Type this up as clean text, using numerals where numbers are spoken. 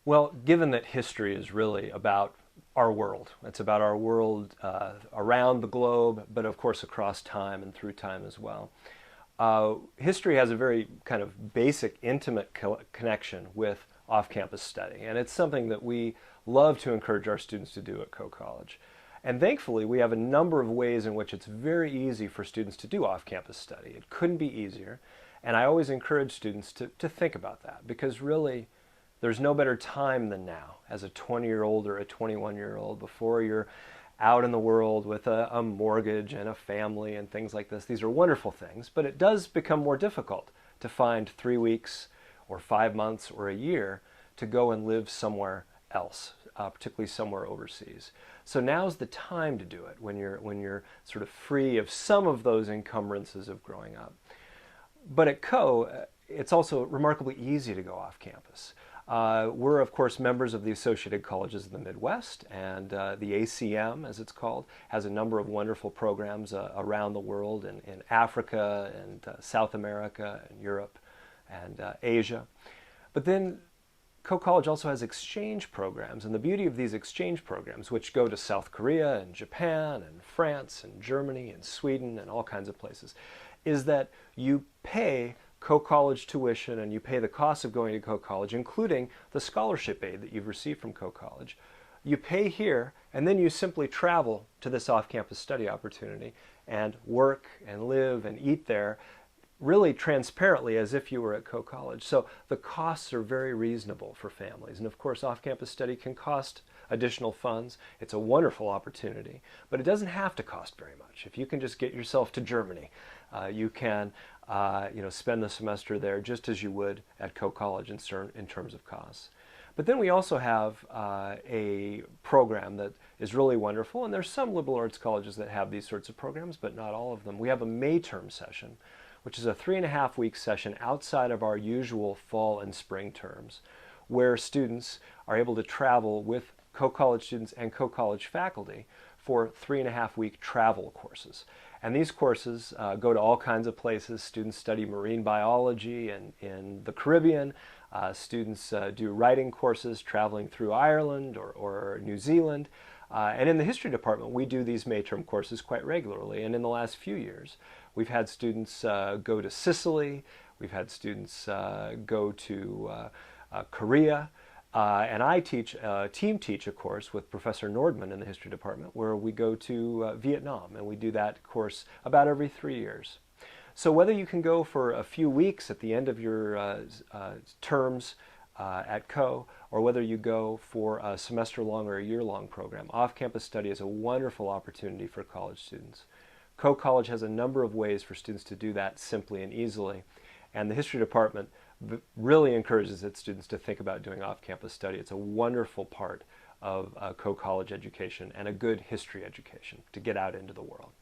Well, given that history is really about our world, it's about our world around the globe, but of course across time and through time as well. History has a very kind of basic, intimate connection with off-campus study, and it's something that we love to encourage our students to do at Coe College. And thankfully, we have a number of ways in which it's very easy for students to do off-campus study. It couldn't be easier, and I always encourage students to think about that, because really, there's no better time than now as a 20-year-old or a 21-year-old before you're out in the world with a mortgage and a family and things like this. These are wonderful things, but it does become more difficult to find 3 weeks or 5 months or a year to go and live somewhere else, particularly somewhere overseas. So now's the time to do it when you're sort of free of some of those encumbrances of growing up. But at Coe, it's also remarkably easy to go off campus. We're, of course, members of the Associated Colleges of the Midwest, and the ACM, as it's called, has a number of wonderful programs around the world in Africa and South America and Europe and Asia. But then Coe College also has exchange programs, and the beauty of these exchange programs, which go to South Korea and Japan and France and Germany and Sweden and all kinds of places, is that you pay Coe College tuition and you pay the cost of going to Coe College, including the scholarship aid that you've received from Coe College. You pay here, and then you simply travel to this off-campus study opportunity and work and live and eat there really transparently as if you were at Coe College. So the costs are very reasonable for families. And of course, off-campus study can cost additional funds. It's a wonderful opportunity, but it doesn't have to cost very much. If you can just get yourself to Germany, you can spend the semester there just as you would at Coe College in terms of costs. But then we also have a program that is really wonderful, and there's some liberal arts colleges that have these sorts of programs, but not all of them. We have a May term session, which is a 3.5-week session outside of our usual fall and spring terms, where students are able to travel with Coe College students and Coe College faculty for 3.5-week travel courses. And these courses go to all kinds of places. Students study marine biology in the Caribbean. Students do writing courses traveling through Ireland or New Zealand. And in the history department, we do these May term courses quite regularly. And in the last few years, we've had students go to Sicily. We've had students go to Korea. And I team teach a course with Professor Nordman in the history department where we go to Vietnam, and we do that course about every 3 years. So whether you can go for a few weeks at the end of your terms at Coe, or whether you go for a semester-long or a year-long program, off-campus study is a wonderful opportunity for college students. Coe College has a number of ways for students to do that simply and easily, and the history department really encourages its students to think about doing off-campus study. It's a wonderful part of Coe College education and a good history education to get out into the world.